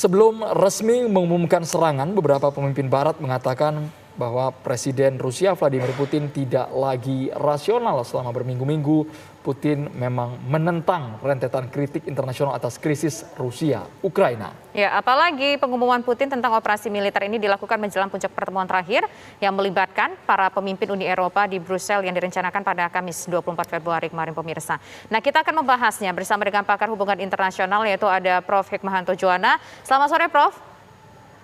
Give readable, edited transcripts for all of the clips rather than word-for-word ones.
Sebelum resmi mengumumkan serangan, beberapa pemimpin Barat mengatakan bahwa Presiden Rusia Vladimir Putin tidak lagi rasional selama berminggu-minggu. Putin memang menentang rentetan kritik internasional atas krisis Rusia-Ukraina. Ya, apalagi pengumuman Putin tentang operasi militer ini dilakukan menjelang puncak pertemuan terakhir yang melibatkan para pemimpin Uni Eropa di Brussel yang direncanakan pada Kamis 24 Februari kemarin, pemirsa. Nah, kita akan membahasnya bersama dengan pakar hubungan internasional yaitu ada Prof. Hikmahanto Juwana. Selamat sore, Prof.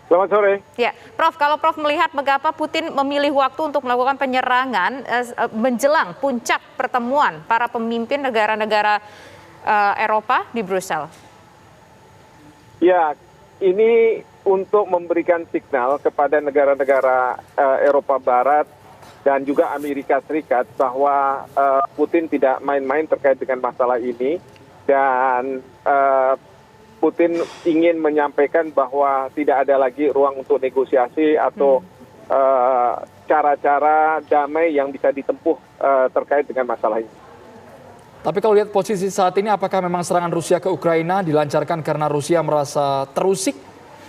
Selamat sore. Ya, Prof, kalau Prof melihat mengapa Putin memilih waktu untuk melakukan penyerangan menjelang puncak pertemuan para pemimpin negara-negara Eropa di Brussel? Ya, ini untuk memberikan signal kepada negara-negara Eropa Barat dan juga Amerika Serikat bahwa Putin tidak main-main terkait dengan masalah ini dan Putin ingin menyampaikan bahwa tidak ada lagi ruang untuk negosiasi atau cara-cara damai yang bisa ditempuh terkait dengan masalah ini. Tapi kalau lihat posisi saat ini, apakah memang serangan Rusia ke Ukraina dilancarkan karena Rusia merasa terusik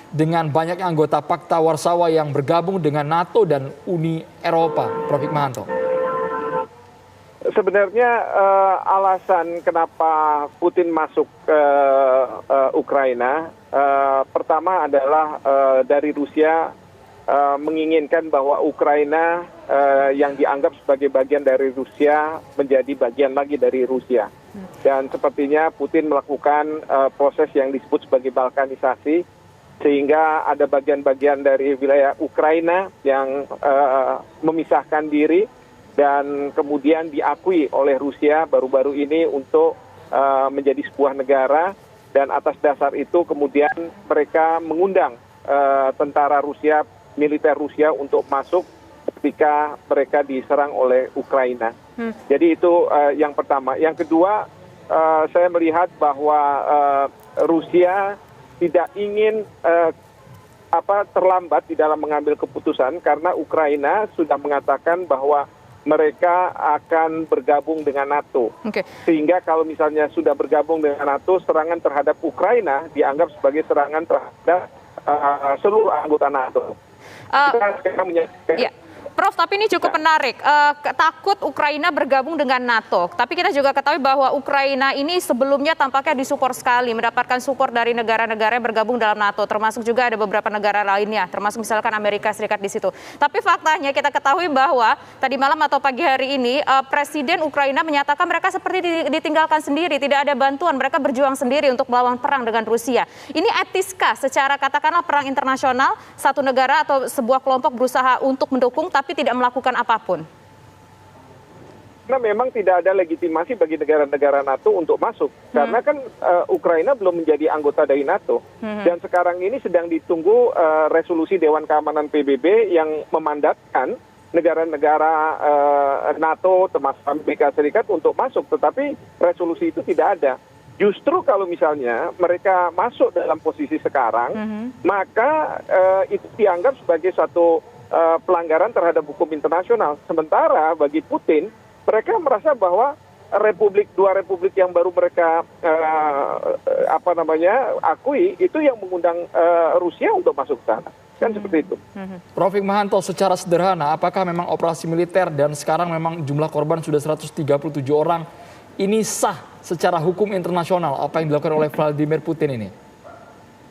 dengan banyaknya anggota Pakta Warsawa yang bergabung dengan NATO dan Uni Eropa, Prof. Hikmahanto? Sebenarnya alasan kenapa Putin masuk ke Ukraina pertama adalah dari Rusia menginginkan bahwa Ukraina yang dianggap sebagai bagian dari Rusia menjadi bagian lagi dari Rusia. Dan sepertinya Putin melakukan proses yang disebut sebagai balkanisasi sehingga ada bagian-bagian dari wilayah Ukraina yang memisahkan diri dan kemudian diakui oleh Rusia baru-baru ini untuk menjadi sebuah negara, dan atas dasar itu kemudian mereka mengundang tentara Rusia, militer Rusia untuk masuk ketika mereka diserang oleh Ukraina. Jadi itu yang pertama. Yang kedua, saya melihat bahwa Rusia tidak ingin terlambat di dalam mengambil keputusan karena Ukraina sudah mengatakan bahwa mereka akan bergabung dengan NATO. Sehingga kalau misalnya sudah bergabung dengan NATO, serangan terhadap Ukraina dianggap sebagai serangan terhadap seluruh anggota NATO. Kita sekarang menyaksikan. Prof, tapi ini cukup menarik. Takut Ukraina bergabung dengan NATO. Tapi kita juga ketahui bahwa Ukraina ini sebelumnya tampaknya disupport sekali, mendapatkan support dari negara-negara yang bergabung dalam NATO, termasuk juga ada beberapa negara lainnya, termasuk misalkan Amerika Serikat di situ. Tapi faktanya kita ketahui bahwa tadi malam atau pagi hari ini Presiden Ukraina menyatakan mereka seperti ditinggalkan sendiri, tidak ada bantuan, mereka berjuang sendiri untuk melawan perang dengan Rusia. Ini etiskah secara katakanlah perang internasional, satu negara atau sebuah kelompok berusaha untuk mendukung tapi tidak melakukan apapun? Karena memang tidak ada legitimasi bagi negara-negara NATO untuk masuk. Karena kan Ukraina belum menjadi anggota dari NATO. Dan sekarang ini sedang ditunggu resolusi Dewan Keamanan PBB yang memandatkan negara-negara NATO termasuk Amerika Serikat untuk masuk. Tetapi resolusi itu tidak ada. Justru kalau misalnya mereka masuk dalam posisi sekarang, maka itu dianggap sebagai suatu pelanggaran terhadap hukum internasional. Sementara bagi Putin, mereka merasa bahwa dua republik yang baru mereka akui itu yang mengundang Rusia untuk masuk ke sana. Kan seperti itu. Prof. Hikmahanto, secara sederhana, apakah memang operasi militer dan sekarang memang jumlah korban sudah 137 orang, ini sah secara hukum internasional apa yang dilakukan oleh Vladimir Putin ini?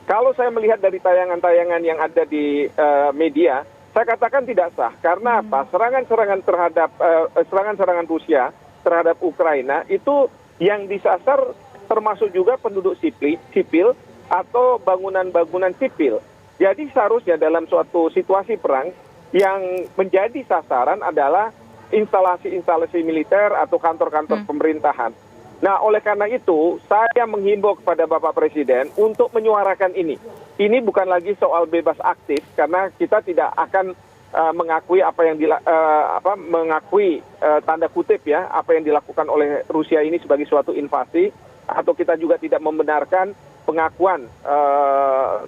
Kalau saya melihat dari tayangan-tayangan yang ada di media, saya katakan tidak sah. Karena apa? Serangan-serangan Rusia terhadap Ukraina itu yang disasar termasuk juga penduduk sipil atau bangunan-bangunan sipil. Jadi seharusnya dalam suatu situasi perang yang menjadi sasaran adalah instalasi-instalasi militer atau kantor-kantor pemerintahan. Nah, oleh karena itu, saya menghimbau kepada Bapak Presiden untuk menyuarakan ini. Ini bukan lagi soal bebas aktif, karena kita tidak akan mengakui mengakui tanda kutip ya apa yang dilakukan oleh Rusia ini sebagai suatu invasi, atau kita juga tidak membenarkan pengakuan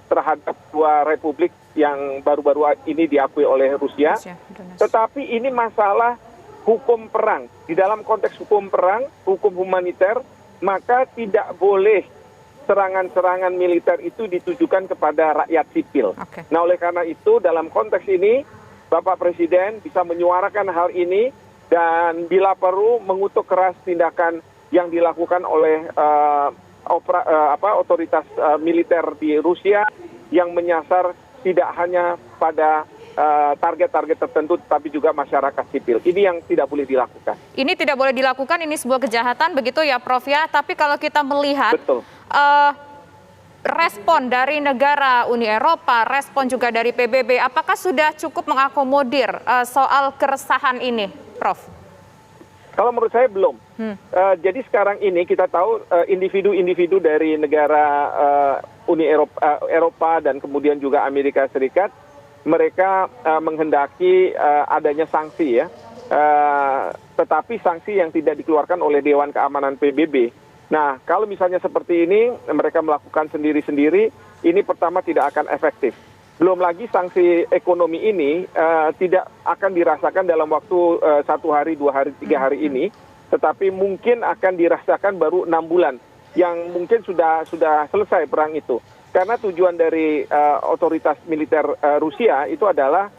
terhadap dua republik yang baru-baru ini diakui oleh Rusia. Tetapi ini masalah hukum perang. Di dalam konteks hukum perang, hukum humaniter, maka tidak boleh serangan-serangan militer itu ditujukan kepada rakyat sipil. Oke. Nah, oleh karena itu dalam konteks ini Bapak Presiden bisa menyuarakan hal ini dan bila perlu mengutuk keras tindakan yang dilakukan oleh otoritas militer di Rusia yang menyasar tidak hanya pada target-target tertentu, tapi juga masyarakat sipil. Ini yang tidak boleh dilakukan. Ini tidak boleh dilakukan, ini sebuah kejahatan, begitu ya Prof ya. Tapi kalau kita melihat Betul. Respon dari negara Uni Eropa, respon juga dari PBB, apakah sudah cukup mengakomodir soal keresahan ini, Prof? Kalau menurut saya belum. Jadi sekarang ini kita tahu individu-individu dari negara Uni Eropa dan kemudian juga Amerika Serikat, mereka menghendaki adanya sanksi ya, tetapi sanksi yang tidak dikeluarkan oleh Dewan Keamanan PBB. Nah, kalau misalnya seperti ini, mereka melakukan sendiri-sendiri, ini pertama tidak akan efektif. Belum lagi sanksi ekonomi ini tidak akan dirasakan dalam waktu 1 hari, 2 hari, 3 hari ini, tetapi mungkin akan dirasakan baru 6 bulan, yang mungkin sudah selesai perang itu. Karena tujuan dari otoritas militer Rusia itu adalah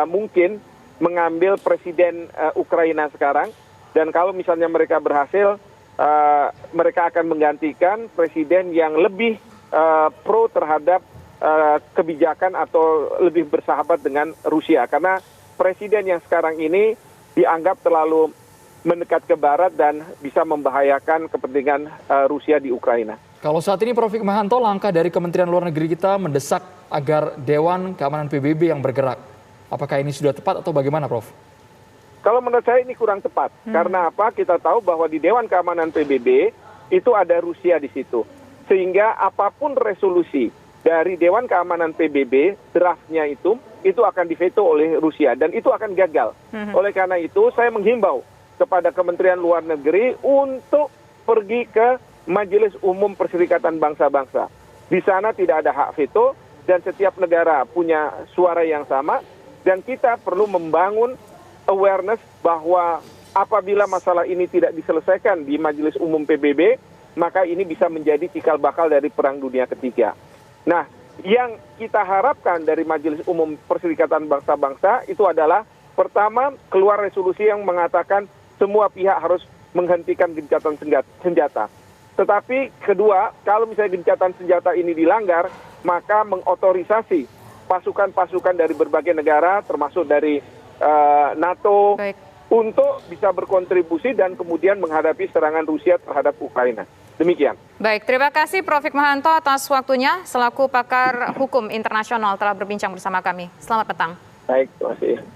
mungkin mengambil presiden Ukraina sekarang, dan kalau misalnya mereka berhasil, mereka akan menggantikan presiden yang lebih pro terhadap kebijakan atau lebih bersahabat dengan Rusia. Karena presiden yang sekarang ini dianggap terlalu mendekat ke barat dan bisa membahayakan kepentingan Rusia di Ukraina. Kalau saat ini Prof. Hikmahanto, langkah dari Kementerian Luar Negeri kita mendesak agar Dewan Keamanan PBB yang bergerak. Apakah ini sudah tepat atau bagaimana, Prof? Kalau menurut saya ini kurang tepat. Karena apa? Kita tahu bahwa di Dewan Keamanan PBB itu ada Rusia di situ. Sehingga apapun resolusi dari Dewan Keamanan PBB, draftnya itu akan diveto oleh Rusia. Dan itu akan gagal. Oleh karena itu, saya menghimbau kepada Kementerian Luar Negeri untuk pergi ke Majelis Umum Perserikatan Bangsa-Bangsa. Di sana tidak ada hak veto dan setiap negara punya suara yang sama, dan kita perlu membangun awareness bahwa apabila masalah ini tidak diselesaikan di Majelis Umum PBB, maka ini bisa menjadi cikal bakal dari Perang Dunia Ketiga. Nah, yang kita harapkan dari Majelis Umum Perserikatan Bangsa-Bangsa itu adalah pertama, keluar resolusi yang mengatakan semua pihak harus menghentikan gencatan senjata. Tetapi kedua, kalau misalnya gencatan senjata ini dilanggar, maka mengotorisasi pasukan-pasukan dari berbagai negara, termasuk dari NATO, untuk bisa berkontribusi dan kemudian menghadapi serangan Rusia terhadap Ukraina. Demikian. Baik, terima kasih Prof. Hikmahanto atas waktunya selaku pakar hukum internasional telah berbincang bersama kami. Selamat petang. Baik, terima kasih.